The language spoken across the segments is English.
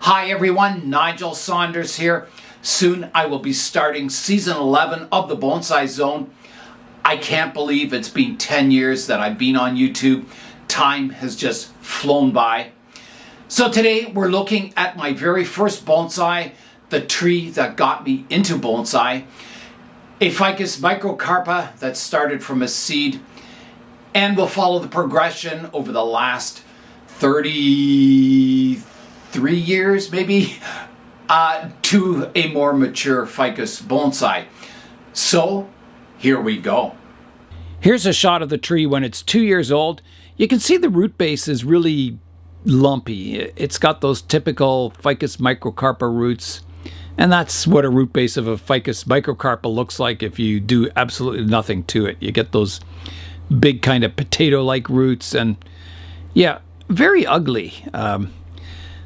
Hi everyone, Nigel Saunders here. Soon I will be starting season 11 of the Bonsai Zone. I can't believe it's been 10 years that I've been on YouTube. Time has just flown by. So today we're looking at my very first bonsai, the tree that got me into bonsai. A Ficus microcarpa that started from a seed, and we'll follow the progression over the last 33 years maybe to a more mature ficus bonsai. So here we go. Here's a shot of the tree when it's 2 years old. You can see the root base is really lumpy. It's got those typical Ficus microcarpa roots, and that's what a root base of a Ficus microcarpa looks like if you do absolutely nothing to it. You get those big kind of potato-like roots, and yeah, very ugly.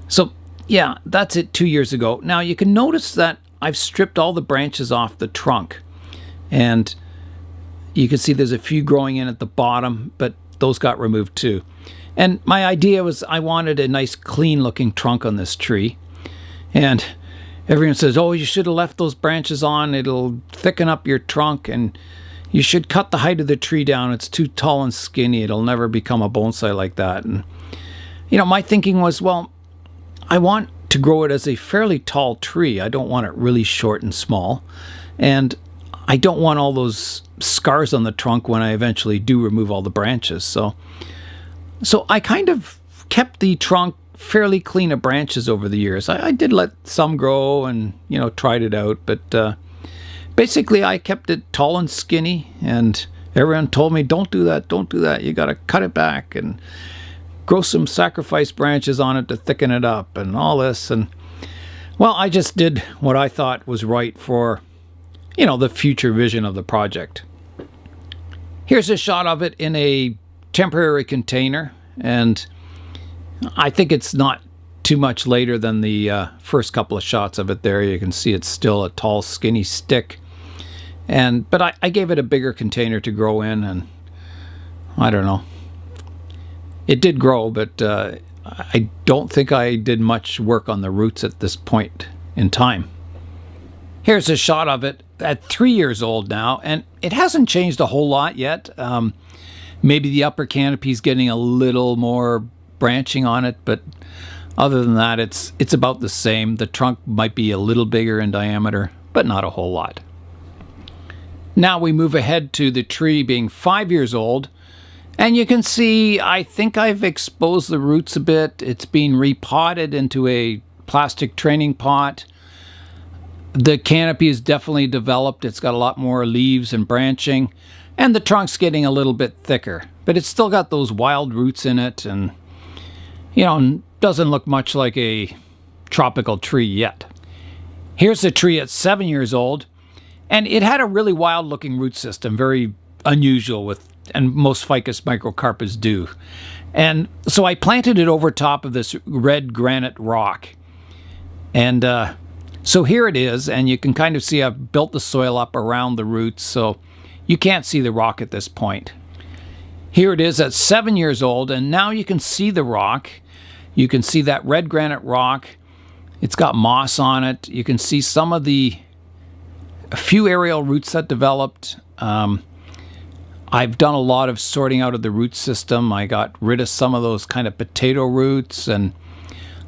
So yeah, that's it 2 years ago. Now you can notice that I've stripped all the branches off the trunk, and you can see there's a few growing in at the bottom, but those got removed too. And my idea was I wanted a nice clean looking trunk on this tree, and everyone says, oh, you should have left those branches on, it'll thicken up your trunk, and you should cut the height of the tree down, it's too tall and skinny, it'll never become a bonsai like that. And you know, my thinking was, well, I want to grow it as a fairly tall tree. I don't want it really short and small, and I don't want all those scars on the trunk when I eventually do remove all the branches. So I kind of kept the trunk fairly clean of branches over the years. I did let some grow and, you know, tried it out, but basically I kept it tall and skinny, and everyone told me, don't do that, you got to cut it back and grow some sacrifice branches on it to thicken it up and all this. And well, I just did what I thought was right for, you know, the future vision of the project. Here's a shot of it in a temporary container, and I think it's not too much later than the first couple of shots of it there. You can see it's still a tall, skinny stick, but I gave it a bigger container to grow in, and I don't know. It did grow, but I don't think I did much work on the roots at this point in time. Here's a shot of it at 3 years old now, and it hasn't changed a whole lot yet. Maybe the upper canopy is getting a little more branching on it, but other than that, it's about the same. The trunk might be a little bigger in diameter, but not a whole lot. Now we move ahead to the tree being 5 years old, and you can see I think I've exposed the roots a bit. It's being repotted into a plastic training pot. The canopy is definitely developed. It's got a lot more leaves and branching, and the trunk's getting a little bit thicker, but it's still got those wild roots in it, and you know, doesn't look much like a tropical tree yet. Here's the tree at 7 years old, and it had a really wild looking root system, very unusual and most Ficus microcarpas do. And so I planted it over top of this red granite rock, and so here it is, and you can kind of see I've built the soil up around the roots, so you can't see the rock at this point. Here it is at 7 years old, and now you can see the rock. You can see that red granite rock. It's got moss on it. You can see some of a few aerial roots that developed. I've done a lot of sorting out of the root system. I got rid of some of those kind of potato roots, and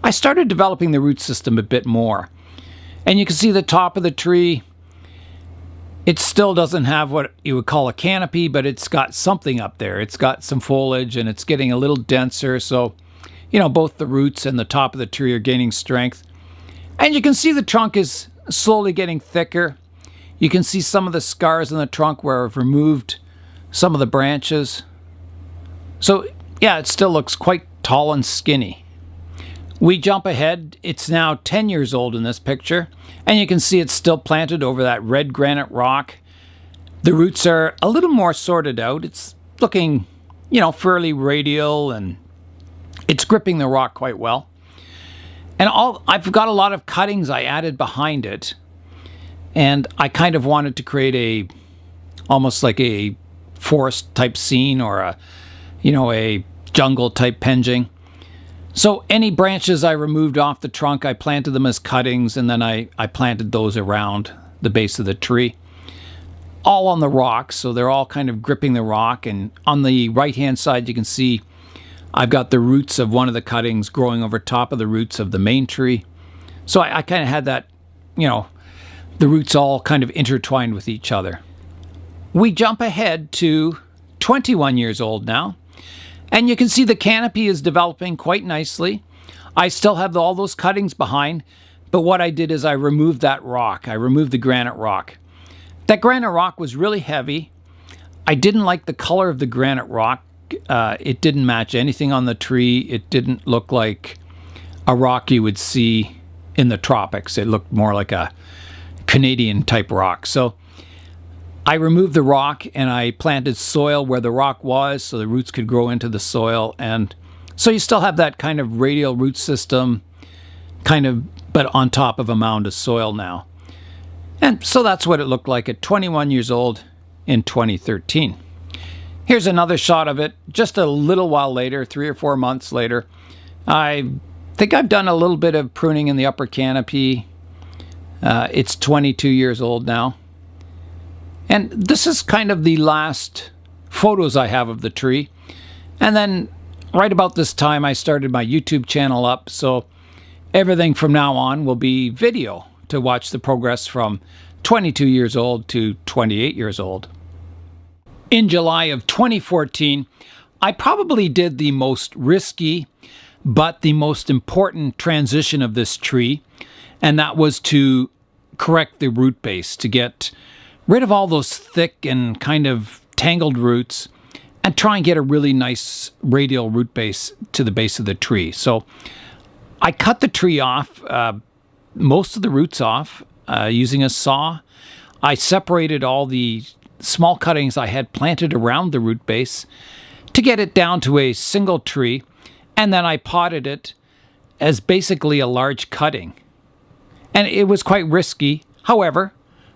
I started developing the root system a bit more. And you can see the top of the tree. It still doesn't have what you would call a canopy, but it's got something up there. It's got some foliage, and it's getting a little denser. So, you know, both the roots and the top of the tree are gaining strength. And you can see the trunk is slowly getting thicker. You can see some of the scars in the trunk where I've removed some of the branches. So, yeah, it still looks quite tall and skinny. We jump ahead. It's now 10 years old in this picture, and you can see it's still planted over that red granite rock. The roots are a little more sorted out. It's looking, you know, fairly radial, and it's gripping the rock quite well. And I've got a lot of cuttings I added behind it, and I kind of wanted to create almost like a forest type scene, or a jungle type penging. So any branches I removed off the trunk, I planted them as cuttings, and then I planted those around the base of the tree. All on the rock, so they're all kind of gripping the rock. And on the right-hand side, you can see I've got the roots of one of the cuttings growing over top of the roots of the main tree. So I kind of had that, you know, the roots all kind of intertwined with each other. We jump ahead to 21 years old now, and you can see the canopy is developing quite nicely. I still have all those cuttings behind, but what I did is I removed that rock. I removed the granite rock. That granite rock was really heavy. I didn't like the color of the granite rock. It didn't match anything on the tree. It didn't look like a rock you would see in the tropics. It looked more like a Canadian type rock. So I removed the rock and I planted soil where the rock was so the roots could grow into the soil. And so you still have that kind of radial root system, but on top of a mound of soil now. And so that's what it looked like at 21 years old in 2013. Here's another shot of it just a little while later, 3 or 4 months later. I think I've done a little bit of pruning in the upper canopy. It's 22 years old now. And this is kind of the last photos I have of the tree. And then right about this time, I started my YouTube channel up. So everything from now on will be video to watch the progress from 22 years old to 28 years old. In July of 2014, I probably did the most risky but the most important transition of this tree, and that was to correct the root base, to get rid of all those thick and kind of tangled roots and try and get a really nice radial root base to the base of the tree. So I cut the tree off, most of the roots off, using a saw. I separated all the small cuttings I had planted around the root base to get it down to a single tree, and then I potted it as basically a large cutting. And it was quite risky. However,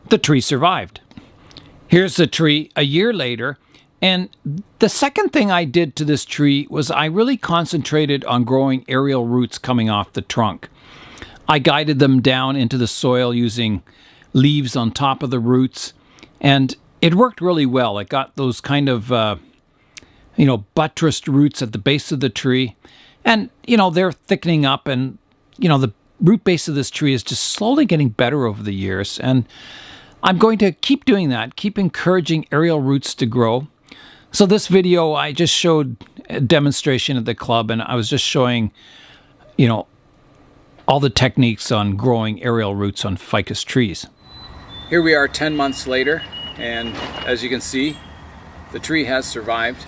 the tree survived. Here's the tree a year later, and the second thing I did to this tree was I really concentrated on growing aerial roots coming off the trunk. I guided them down into the soil using leaves on top of the roots, and it worked really well. It got those kind of, buttressed roots at the base of the tree, and, they're thickening up, and, the root base of this tree is just slowly getting better over the years, and I'm going to keep doing that, keep encouraging aerial roots to grow. So this video, I just showed a demonstration at the club, and I was just showing, all the techniques on growing aerial roots on ficus trees. Here we are 10 months later, and as you can see, the tree has survived,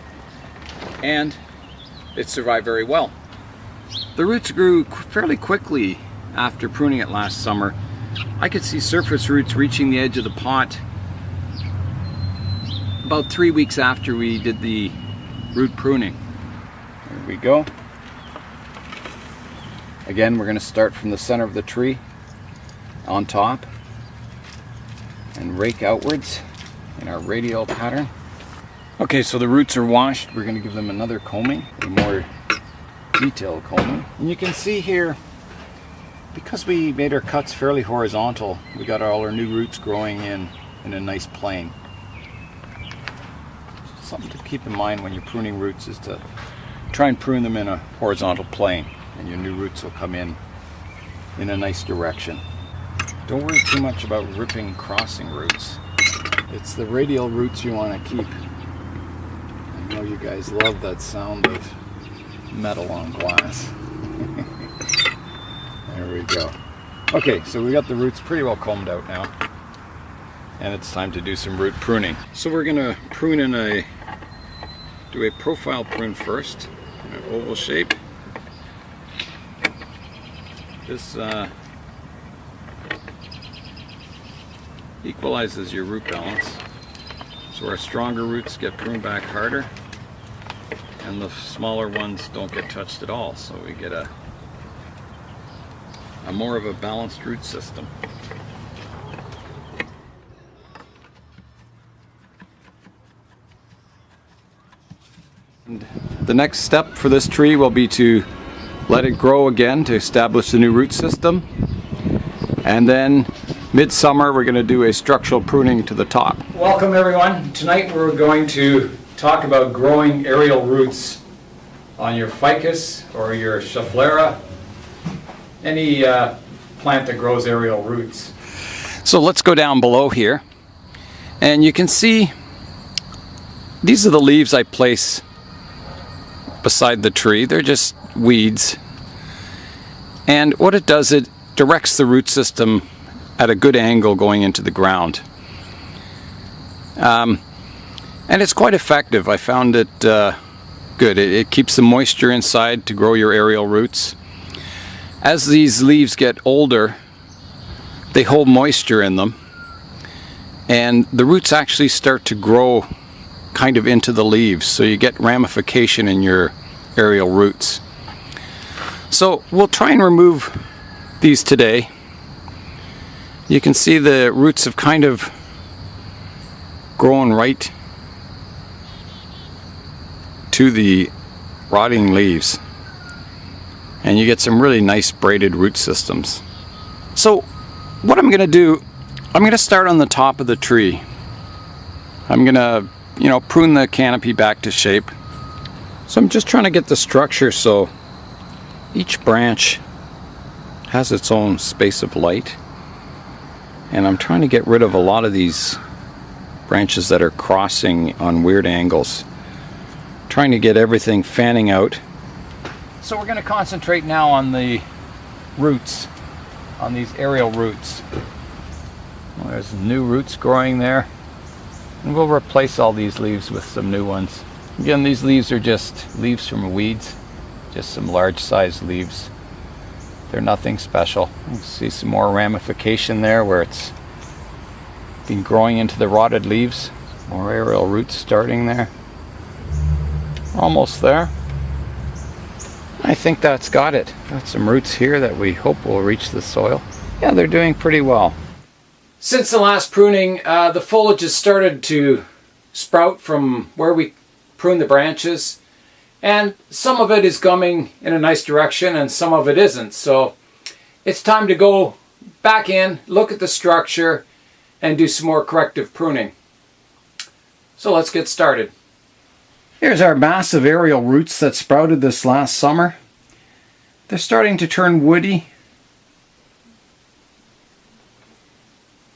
and it survived very well. The roots grew fairly quickly after pruning it last summer. I could see surface roots reaching the edge of the pot about 3 weeks after we did the root pruning. There we go. Again, we're going to start from the center of the tree on top and rake outwards in our radial pattern. Okay, so the roots are washed. We're going to give them another combing, a more detailed combing. And you can see here, because we made our cuts fairly horizontal, we got all our new roots growing in a nice plane. Something to keep in mind when you're pruning roots is to try and prune them in a horizontal plane, and your new roots will come in a nice direction. Don't worry too much about ripping crossing roots. It's the radial roots you want to keep. I know you guys love that sound of metal on glass. There we go. Okay, so we got the roots pretty well combed out now, and it's time to do some root pruning. So we're gonna prune do a profile prune first in an oval shape. This equalizes your root balance, so our stronger roots get pruned back harder and the smaller ones don't get touched at all, so we get a more of a balanced root system. And the next step for this tree will be to let it grow again to establish the new root system. And then midsummer we're going to do a structural pruning to the top. Welcome everyone. Tonight we're going to talk about growing aerial roots on your ficus or your schefflera, any plant that grows aerial roots. So let's go down below here, and you can see these are the leaves I place beside the tree. They're just weeds, and what it does, it directs the root system at a good angle going into the ground, and it's quite effective. I found it good. It keeps the moisture inside to grow your aerial roots. As these leaves get older, they hold moisture in them, and the roots actually start to grow kind of into the leaves, so you get ramification in your aerial roots. So we'll try and remove these today. You can see the roots have kind of grown right to the rotting leaves, and you get some really nice braided root systems. So what I'm going to do, I'm going to start on the top of the tree. I'm going to, prune the canopy back to shape. So I'm just trying to get the structure so each branch has its own space of light. And I'm trying to get rid of a lot of these branches that are crossing on weird angles. Trying to get everything fanning out. So we're going to concentrate now on the roots, on these aerial roots. Well, there's new roots growing there, and we'll replace all these leaves with some new ones. Again, these leaves are just leaves from weeds, just some large sized leaves. They're nothing special. You can see some more ramification there where it's been growing into the rotted leaves. More aerial roots starting there. Almost there. I think that's got it. Got some roots here that we hope will reach the soil. Yeah, they're doing pretty well. Since the last pruning, the foliage has started to sprout from where we pruned the branches, and some of it is coming in a nice direction and some of it isn't. So it's time to go back in, look at the structure, and do some more corrective pruning. So let's get started. Here's our massive aerial roots that sprouted this last summer. They're starting to turn woody.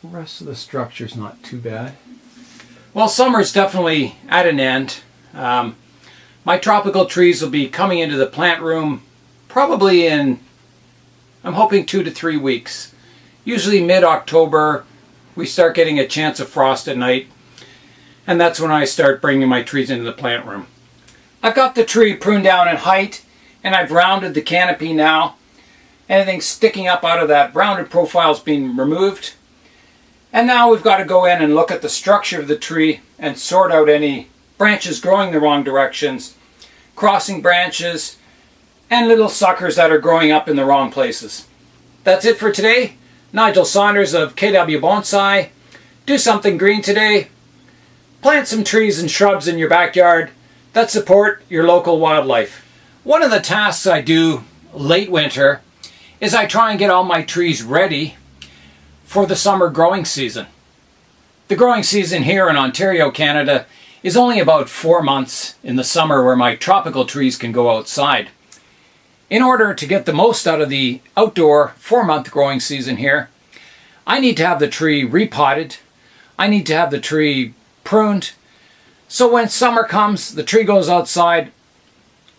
The rest of the structure's not too bad. Well, summer's definitely at an end. My tropical trees will be coming into the plant room probably in, I'm hoping, 2 to 3 weeks. Usually mid-October we start getting a chance of frost at night, and that's when I start bringing my trees into the plant room. I've got the tree pruned down in height, and I've rounded the canopy now. Anything sticking up out of that rounded profile is being removed. And now we've got to go in and look at the structure of the tree and sort out any branches growing the wrong directions, crossing branches, and little suckers that are growing up in the wrong places. That's it for today. Nigel Saunders of KW Bonsai. Do something green today. Plant some trees and shrubs in your backyard that support your local wildlife. One of the tasks I do late winter is I try and get all my trees ready for the summer growing season. The growing season here in Ontario, Canada is only about 4 months in the summer where my tropical trees can go outside. In order to get the most out of the outdoor 4-month growing season here, I need to have the tree repotted. I need to have the tree pruned. So when summer comes, the tree goes outside.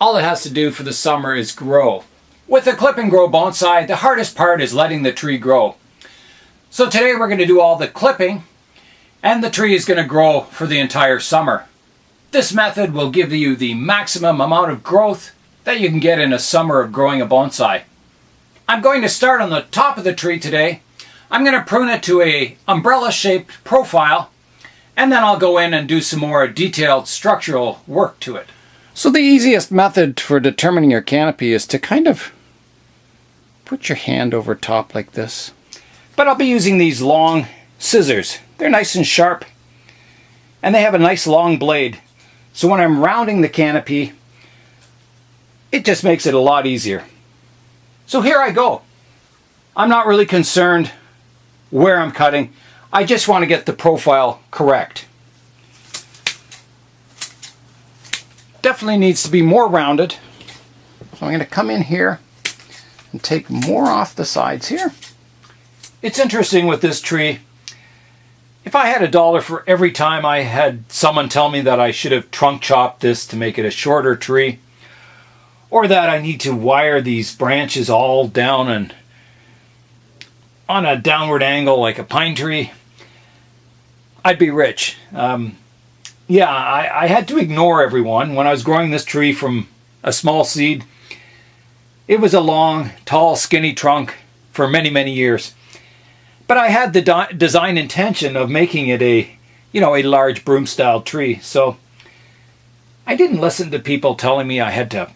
All it has to do for the summer is grow. With a clip and grow bonsai, the hardest part is letting the tree grow. So today we're going to do all the clipping, and the tree is going to grow for the entire summer. This method will give you the maximum amount of growth that you can get in a summer of growing a bonsai. I'm going to start on the top of the tree today. I'm going to prune it to a umbrella-shaped profile, and then I'll go in and do some more detailed structural work to it. So the easiest method for determining your canopy is to kind of put your hand over top like this. But I'll be using these long scissors. They're nice and sharp, and they have a nice long blade. So when I'm rounding the canopy, it just makes it a lot easier. So here I go. I'm not really concerned where I'm cutting. I just want to get the profile correct. Definitely needs to be more rounded. So I'm going to come in here and take more off the sides here. It's interesting with this tree. If I had $1 for every time I had someone tell me that I should have trunk chopped this to make it a shorter tree, or that I need to wire these branches all down and on a downward angle like a pine tree, I'd be rich. Yeah, I had to ignore everyone. When I was growing this tree from a small seed, it was a long, tall, skinny trunk for many, many years. But I had the design intention of making it a large broom-style tree. So I didn't listen to people telling me I had to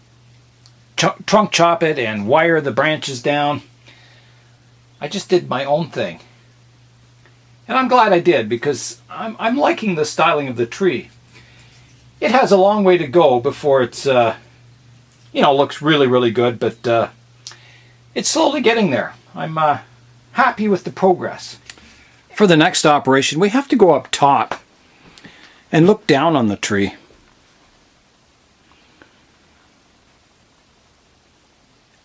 trunk chop it and wire the branches down. I just did my own thing. And I'm glad I did, because I'm liking the styling of the tree. It has a long way to go before it's looks really, really good, but it's slowly getting there. I'm happy with the progress. For the next operation, we have to go up top and look down on the tree.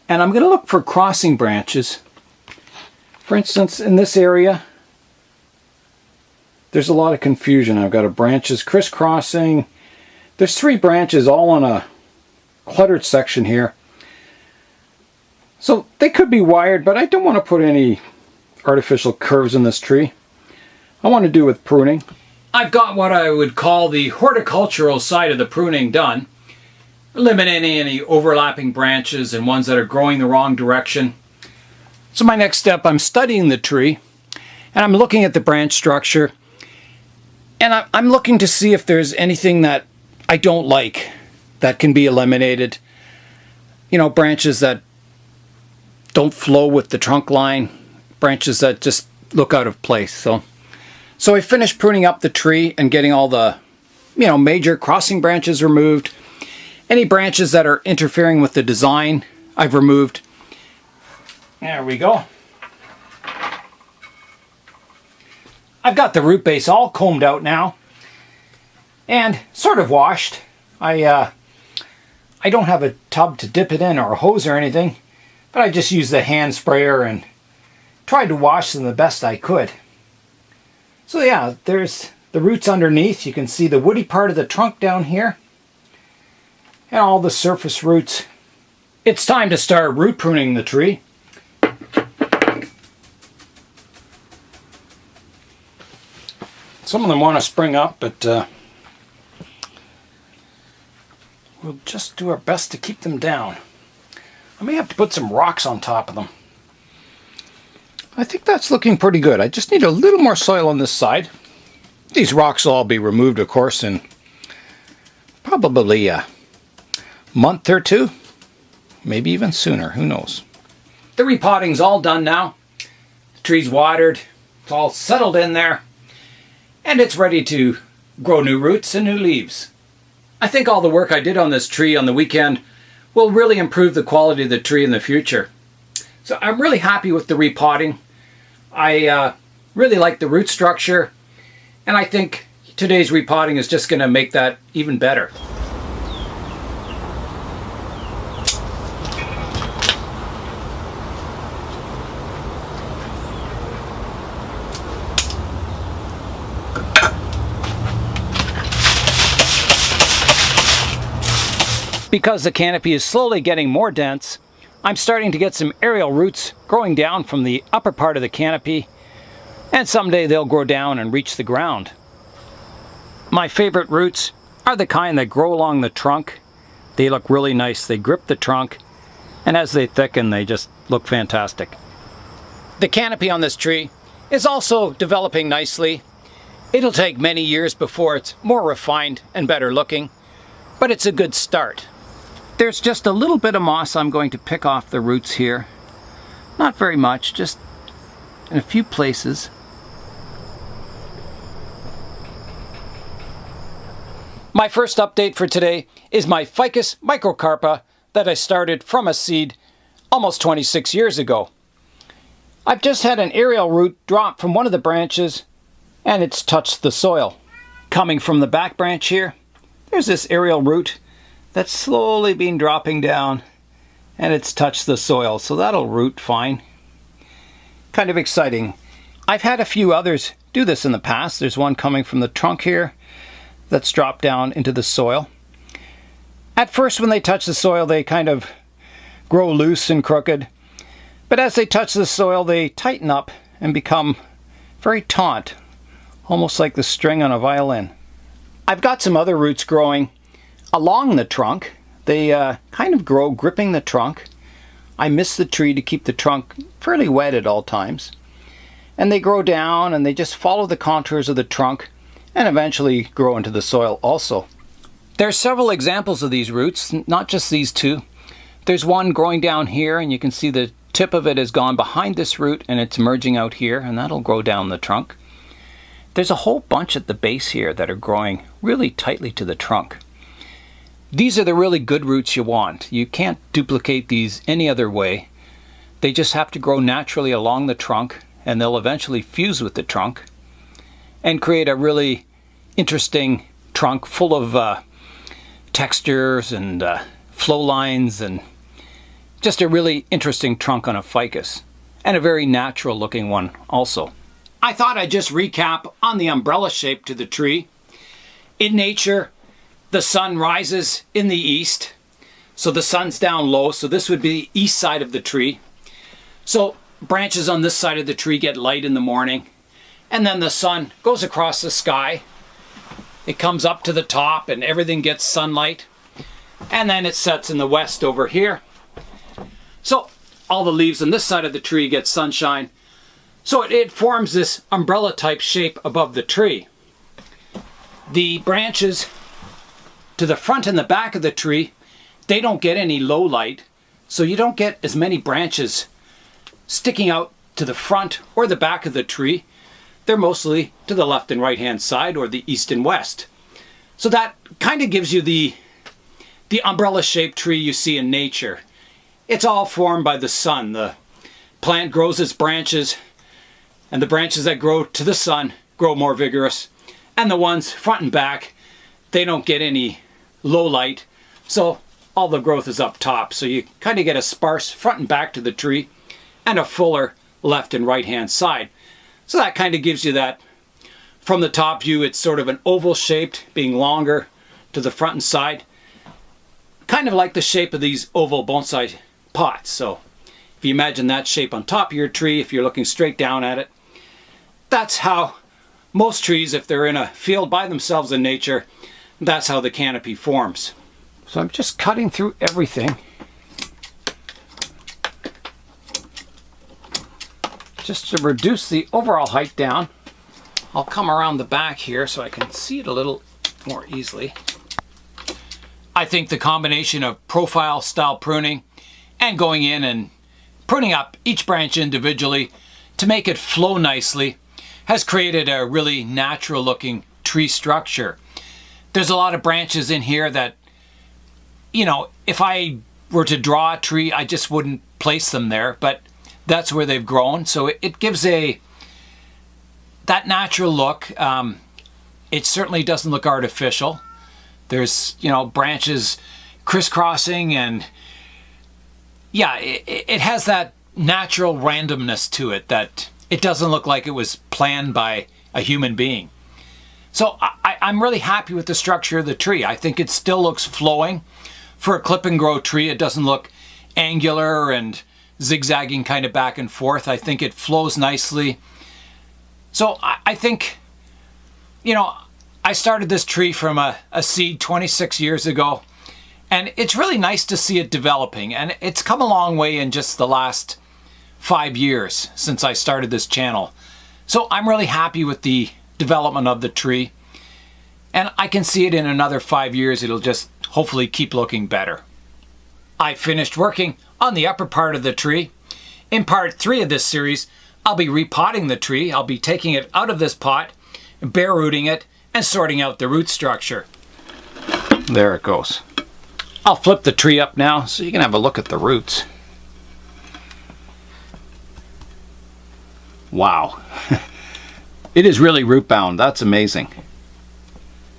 And I'm going to look for crossing branches. For instance, in this area, there's a lot of confusion. I've got branches crisscrossing. There's 3 branches all on a cluttered section here. So they could be wired, but I don't want to put any artificial curves in this tree. I want to do with pruning. I've got what I would call the horticultural side of the pruning done, eliminating any overlapping branches and ones that are growing the wrong direction. So my next step, I'm studying the tree, and I'm looking at the branch structure, and I'm looking to see if there's anything that I don't like that can be eliminated. Branches that don't flow with the trunk line, branches that just look out of place. So I finished pruning up the tree and getting all the major crossing branches removed. Any branches that are interfering with the design, I've removed. There we go. I've got the root base all combed out now and sort of washed. I don't have a tub to dip it in or a hose or anything, but I just used the hand sprayer and tried to wash them the best I could. So yeah, there's the roots underneath. You can see the woody part of the trunk down here and all the surface roots. It's time to start root pruning the tree. Some of them want to spring up, but we'll just do our best to keep them down. I may have to put some rocks on top of them. I think that's looking pretty good. I just need a little more soil on this side. These rocks will all be removed, of course, in probably a month or 2. Maybe even sooner, who knows. The repotting's all done now. The tree's watered. It's all settled in there. And it's ready to grow new roots and new leaves. I think all the work I did on this tree on the weekend will really improve the quality of the tree in the future. So I'm really happy with the repotting. I really like the root structure, and I think today's repotting is just going to make that even better. Because the canopy is slowly getting more dense, I'm starting to get some aerial roots growing down from the upper part of the canopy, and someday they'll grow down and reach the ground. My favorite roots are the kind that grow along the trunk. They look really nice. They grip the trunk, and as they thicken, they just look fantastic. The canopy on this tree is also developing nicely. It'll take many years before it's more refined and better looking, but it's a good start. There's just a little bit of moss I'm going to pick off the roots here. Not very much, just in a few places. My first update for today is my Ficus microcarpa that I started from a seed almost 26 years ago. I've just had an aerial root drop from one of the branches and it's touched the soil. Coming from the back branch here, there's this aerial root that's slowly been dropping down and it's touched the soil, so that'll root fine. Kind of exciting. I've had a few others do this in the past. There's one coming from the trunk here that's dropped down into the soil. At first when they touch the soil they kind of grow loose and crooked, but as they touch the soil they tighten up and become very taut, almost like the string on a violin. I've got some other roots growing along the trunk. They kind of grow gripping the trunk. I miss the tree to keep the trunk fairly wet at all times. And they grow down and they just follow the contours of the trunk and eventually grow into the soil also. There's several examples of these roots, not just these two. There's one growing down here and you can see the tip of it has gone behind this root and it's merging out here, and that'll grow down the trunk. There's a whole bunch at the base here that are growing really tightly to the trunk. These are the really good roots you want. You can't duplicate these any other way. They just have to grow naturally along the trunk and they'll eventually fuse with the trunk and create a really interesting trunk full of textures and flow lines, and just a really interesting trunk on a ficus, and a very natural looking one also. I thought I'd just recap on the umbrella shape to the tree. In nature, the sun rises in the east, so the sun's down low, so this would be the east side of the tree. So branches on this side of the tree get light in the morning, and then the sun goes across the sky. It comes up to the top and everything gets sunlight, and then it sets in the west over here. So all the leaves on this side of the tree get sunshine, so it forms this umbrella type shape above the tree. The branches to the front and the back of the tree, they don't get any low light, so you don't get as many branches sticking out to the front or the back of the tree. They're mostly to the left and right hand side, or the east and west. So that kind of gives you the umbrella shaped tree you see in nature. It's all formed by the sun. The plant grows its branches, and the branches that grow to the sun grow more vigorous, and the ones front and back, they don't get any low light, so all the growth is up top. So you kind of get a sparse front and back to the tree and a fuller left and right hand side. So that kind of gives you that, from the top view it's sort of an oval shaped, being longer to the front and side, kind of like the shape of these oval bonsai pots. So if you imagine that shape on top of your tree, if you're looking straight down at it, that's how most trees, if they're in a field by themselves in nature, that's how the canopy forms. So I'm just cutting through everything, just to reduce the overall height down. I'll come around the back here so I can see it a little more easily. I think the combination of profile style pruning and going in and pruning up each branch individually to make it flow nicely has created a really natural looking tree structure. There's a lot of branches in here that, you know, if I were to draw a tree, I just wouldn't place them there, but that's where they've grown. So it gives that natural look. It certainly doesn't look artificial. There's, you know, branches crisscrossing, and yeah, it has that natural randomness to it, that it doesn't look like it was planned by a human being. So I'm really happy with the structure of the tree. I think it still looks flowing. For a clip and grow tree, it doesn't look angular and zigzagging kind of back and forth. I think it flows nicely. So I think, you know, I started this tree from a seed 26 years ago, and it's really nice to see it developing, and it's come a long way in just the last 5 years since I started this channel. So I'm really happy with the development of the tree, and I can see it in another 5 years. It'll just hopefully keep looking better. I finished working on the upper part of the tree. In part 3 of this series, I'll be repotting the tree. I'll be taking it out of this pot, bare rooting it, and sorting out the root structure. There it goes. I'll flip the tree up now so you can have a look at the roots. Wow. It is really root bound. That's amazing.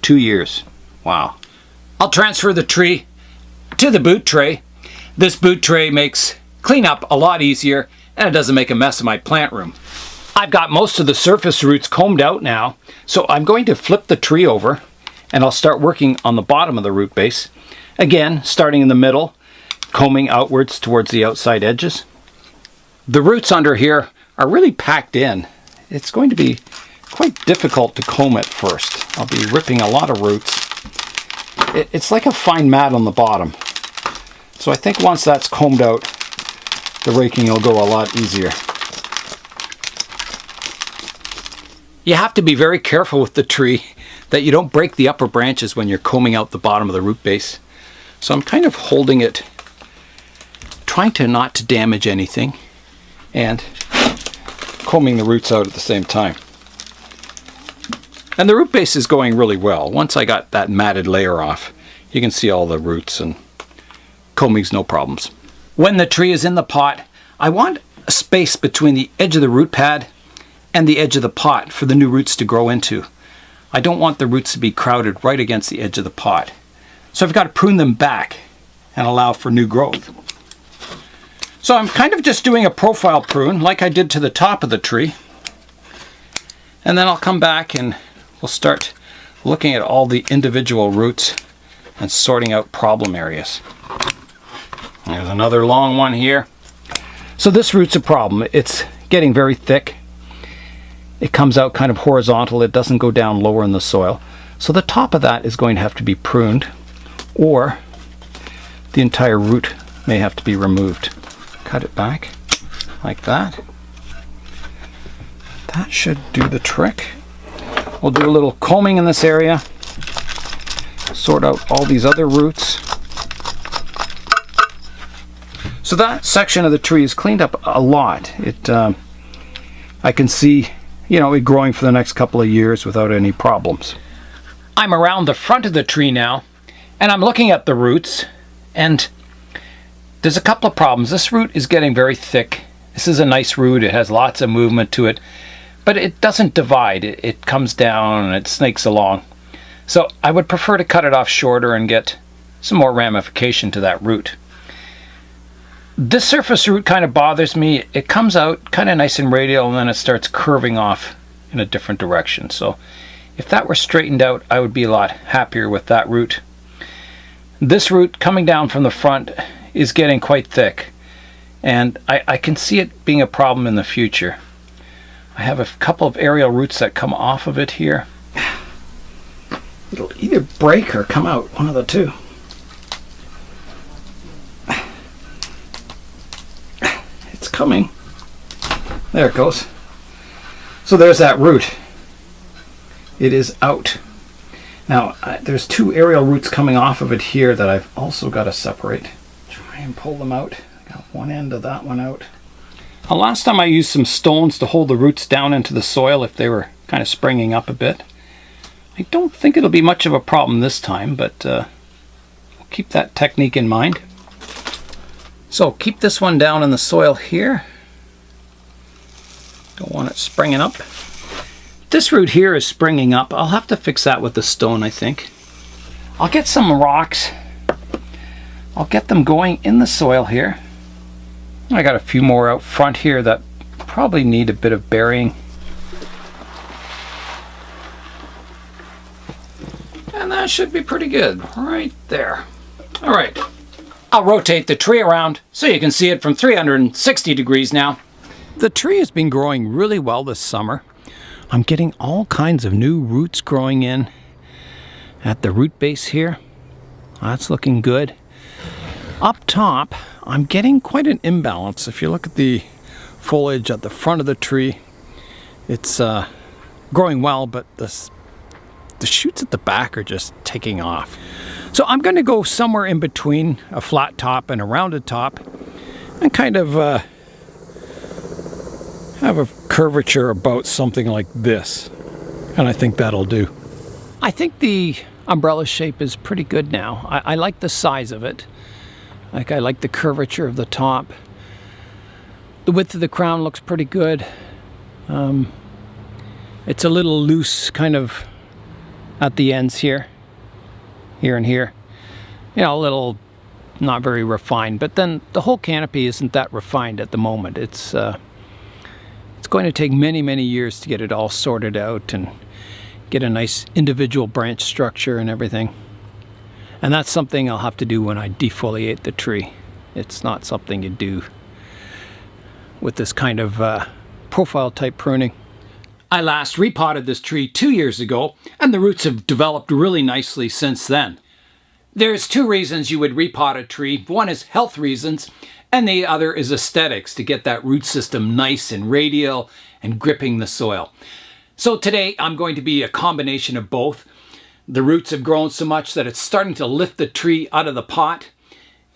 2 years. Wow. I'll transfer the tree to the boot tray. This boot tray makes cleanup a lot easier, and it doesn't make a mess of my plant room. I've got most of the surface roots combed out now, so I'm going to flip the tree over and I'll start working on the bottom of the root base. Again, starting in the middle, combing outwards towards the outside edges. The roots under here are really packed in. It's going to be quite difficult to comb at first. I'll be ripping a lot of roots. It's like a fine mat on the bottom. So I think once that's combed out, the raking will go a lot easier. You have to be very careful with the tree that you don't break the upper branches when you're combing out the bottom of the root base. So I'm kind of holding it, trying to not to damage anything, and combing the roots out at the same time. And the root base is going really well. Once I got that matted layer off, you can see all the roots, and combing's no problems. When the tree is in the pot, I want a space between the edge of the root pad and the edge of the pot for the new roots to grow into. I don't want the roots to be crowded right against the edge of the pot. So I've got to prune them back and allow for new growth. So I'm kind of just doing a profile prune like I did to the top of the tree. And then I'll come back and we'll start looking at all the individual roots and sorting out problem areas. There's another long one here. So this root's a problem. It's getting very thick. It comes out kind of horizontal. It doesn't go down lower in the soil. So the top of that is going to have to be pruned, or the entire root may have to be removed. Cut it back like that. That should do the trick. We'll do a little combing in this area, sort out all these other roots. So that section of the tree is cleaned up a lot. I can see, it growing for the next couple of years without any problems. I'm around the front of the tree now, and I'm looking at the roots, and there's a couple of problems. This root is getting very thick. This is a nice root. It has lots of movement to it, but it doesn't divide. It comes down and it snakes along. So I would prefer to cut it off shorter and get some more ramification to that root. This surface root kind of bothers me. It comes out kind of nice and radial, and then it starts curving off in a different direction. So if that were straightened out, I would be a lot happier with that root. This root coming down from the front is getting quite thick, and I can see it being a problem in the future. I have a couple of aerial roots that come off of it here. It'll either break or come out, one of the two. It's coming. There it goes. So there's that root. It is out. Now there's two aerial roots coming off of it here that I've also got to separate. Try and pull them out. I got one end of that one out. Last time I used some stones to hold the roots down into the soil if they were kind of springing up a bit. I don't think it'll be much of a problem this time, but we'll keep that technique in mind. So keep this one down in the soil here. Don't want it springing up. This root here is springing up. I'll have to fix that with the stone, I think. I'll get some rocks. I'll get them going in the soil here. I got a few more out front here that probably need a bit of burying. And that should be pretty good right there. All right. I'll rotate the tree around so you can see it from 360 degrees now. The tree has been growing really well this summer. I'm getting all kinds of new roots growing in at the root base here. That's looking good. Up top, I'm getting quite an imbalance. If you look at the foliage at the front of the tree, it's growing well, but the shoots at the back are just taking off. So I'm going to go somewhere in between a flat top and a rounded top and kind of have a curvature about something like this. And I think that'll do. I think the umbrella shape is pretty good now. I like the size of it. I like the curvature of the top. The width of the crown looks pretty good. It's a little loose kind of at the ends here and here. You know, a little not very refined, but then the whole canopy isn't that refined at the moment. It's going to take many, many years to get it all sorted out and get a nice individual branch structure and everything. And that's something I'll have to do when I defoliate the tree. It's not something you do with this kind of profile type pruning. I last repotted this tree 2 years ago, and the roots have developed really nicely since then. There's two reasons you would repot a tree. One is health reasons, and the other is aesthetics, to get that root system nice and radial and gripping the soil. So today I'm going to be a combination of both. The roots have grown so much that it's starting to lift the tree out of the pot,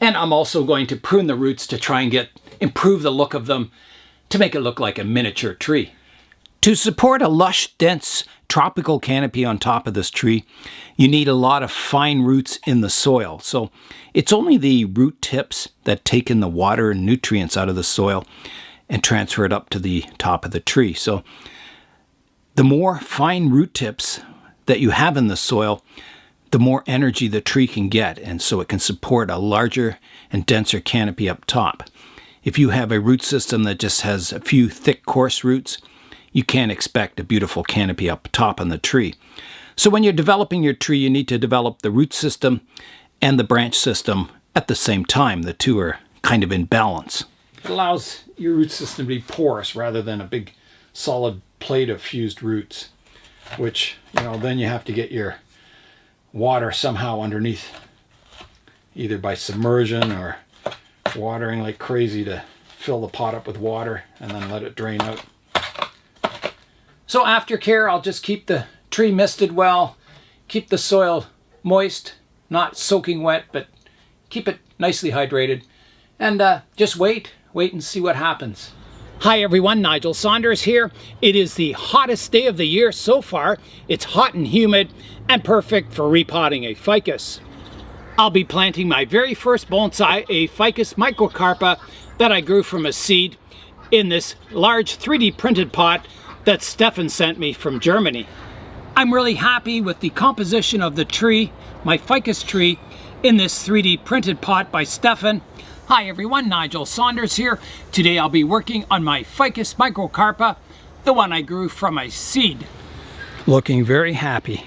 and I'm also going to prune the roots to try and improve the look of them to make it look like a miniature tree. To support a lush, dense, tropical canopy on top of this tree, you need a lot of fine roots in the soil. So it's only the root tips that take in the water and nutrients out of the soil and transfer it up to the top of the tree. So the more fine root tips that you have in the soil, the more energy the tree can get, and so it can support a larger and denser canopy up top. If you have a root system that just has a few thick, coarse roots, you can't expect a beautiful canopy up top on the tree. So when you're developing your tree, you need to develop the root system and the branch system at the same time. The two are kind of in balance. It allows your root system to be porous rather than a big solid plate of fused roots, which, you know, then you have to get your water somehow underneath, either by submersion or watering like crazy to fill the pot up with water and then let it drain out. So after care, I'll just keep the tree misted well, keep the soil moist, not soaking wet, but keep it nicely hydrated, and just wait and see what happens. Hi everyone, Nigel Saunders here. It is the hottest day of the year so far. It's hot and humid and perfect for repotting a ficus. I'll be planting my very first bonsai, a Ficus microcarpa that I grew from a seed in this large 3D printed pot that Stefan sent me from Germany. I'm really happy with the composition of the tree, my ficus tree, in this 3D printed pot by Stefan. Hi everyone, Nigel Saunders here. Today I'll be working on my Ficus microcarpa, the one I grew from a seed. Looking very happy.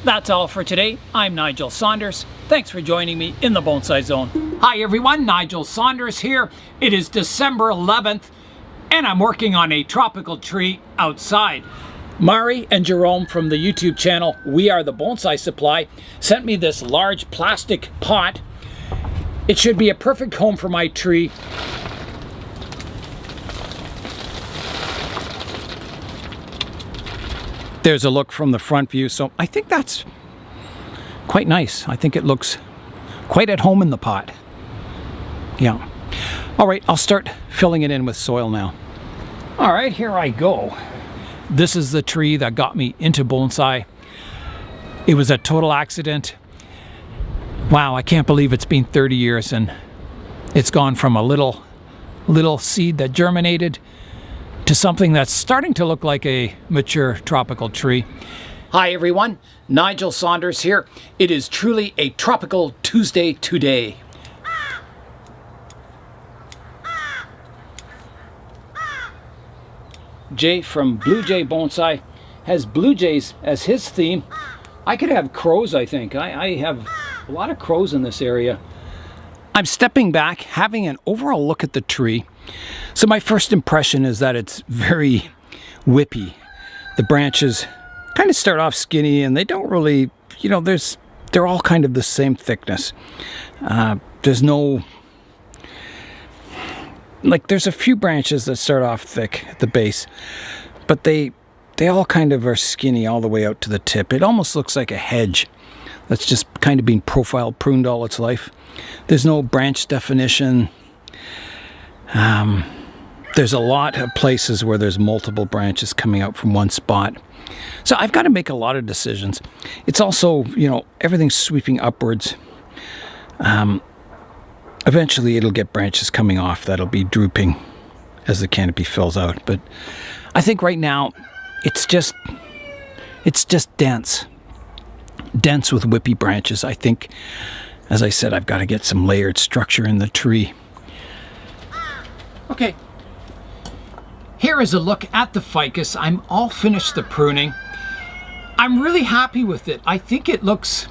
That's all for today. I'm Nigel Saunders. Thanks for joining me in the Bonsai Zone. Hi everyone, Nigel Saunders here. It is December 11th, and I'm working on a tropical tree outside. Mari and Jerome from the YouTube channel We Are the Bonsai Supply sent me this large plastic pot. It should be a perfect home for my tree. There's a look from the front view, so I think that's quite nice. I think it looks quite at home in the pot. Yeah. All right, I'll start filling it in with soil now. All right, here I go. This is the tree that got me into bonsai. It was a total accident. Wow, I can't believe it's been 30 years and it's gone from a little seed that germinated to something that's starting to look like a mature tropical tree. Hi everyone, Nigel Saunders here. It is truly a tropical Tuesday today. Jay from Blue Jay Bonsai has blue jays as his theme. I could have crows, I think. I have a lot of crows in this area. I'm stepping back, having an overall look at the tree. So my first impression is that it's very whippy. The branches kind of start off skinny and they don't really, you know, they're all kind of the same thickness. There's no, like there's a few branches that start off thick at the base, but they all kind of are skinny all the way out to the tip. It almost looks like a hedge that's just kind of been profile pruned all its life. There's no branch definition. There's a lot of places where there's multiple branches coming out from one spot. So I've got to make a lot of decisions. It's also, you know, everything's sweeping upwards. Eventually it'll get branches coming off that'll be drooping as the canopy fills out. But I think right now it's just dense with whippy branches. I think, as I said, I've got to get some layered structure in the tree. Okay, here is a look at the ficus. I'm all finished the pruning. I'm really happy with it. I think it looks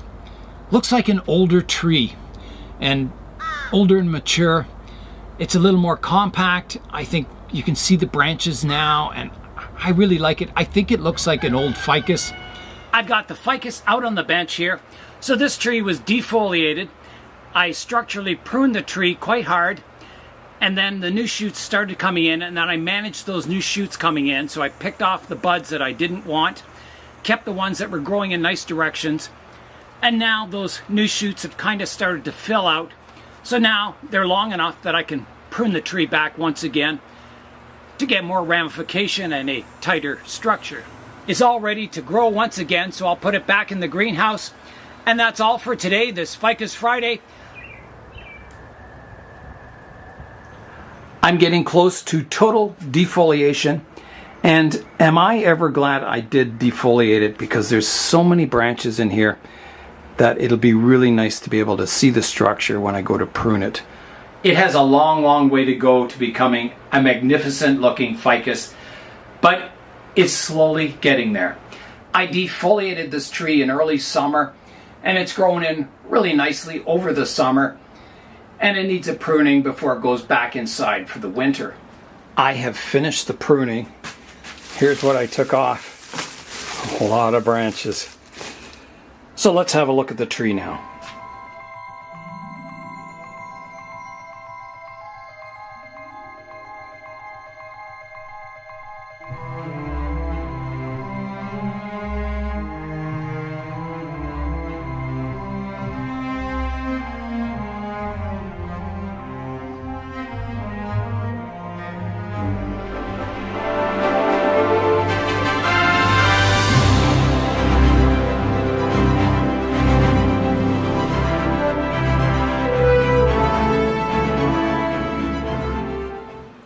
like an older tree, and older and mature. It's a little more compact. I think you can see the branches now, and I really like it. I think it looks like an old ficus. I've got the ficus out on the bench here. So this tree was defoliated. I structurally pruned the tree quite hard, and then the new shoots started coming in, and then I managed those new shoots coming in. So I picked off the buds that I didn't want, kept the ones that were growing in nice directions, and now those new shoots have kind of started to fill out. So now they're long enough that I can prune the tree back once again to get more ramification and a tighter structure. It's all ready to grow once again, so I'll put it back in the greenhouse. And that's all for today, this Ficus Friday. I'm getting close to total defoliation, and am I ever glad I did defoliate it, because there's so many branches in here that it'll be really nice to be able to see the structure when I go to prune it. It has a long way to go to becoming a magnificent looking ficus, but it's slowly getting there. I defoliated this tree in early summer, and it's grown in really nicely over the summer, and it needs a pruning before it goes back inside for the winter. I have finished the pruning. Here's what I took off. A lot of branches. So let's have a look at the tree now.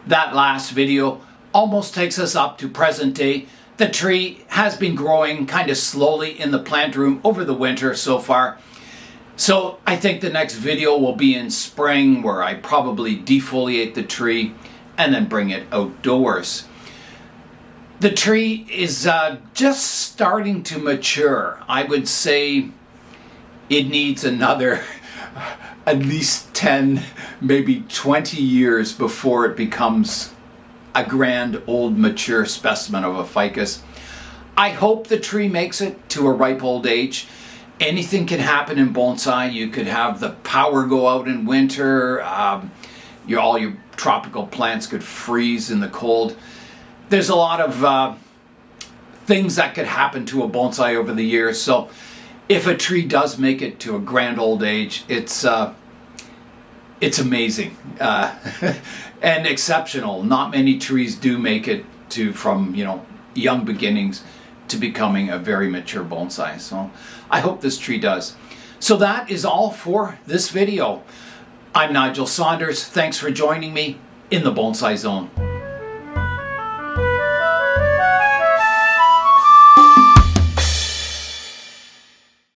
That last video almost takes us up to present day. The tree has been growing kind of slowly in the plant room over the winter so far. So I think the next video will be in spring, where I probably defoliate the tree and then bring it outdoors. The tree is just starting to mature. I would say it needs another at least 10, maybe 20 years before it becomes a grand old mature specimen of a ficus. I hope the tree makes it to a ripe old age. Anything can happen in bonsai. You could have the power go out in winter. All your tropical plants could freeze in the cold. There's a lot of things that could happen to a bonsai over the years. So if a tree does make it to a grand old age, it's amazing and exceptional. Not many trees do make it from young beginnings to becoming a very mature bonsai. So I hope this tree does. So that is all for this video. I'm Nigel Saunders. Thanks for joining me in the Bonsai Zone.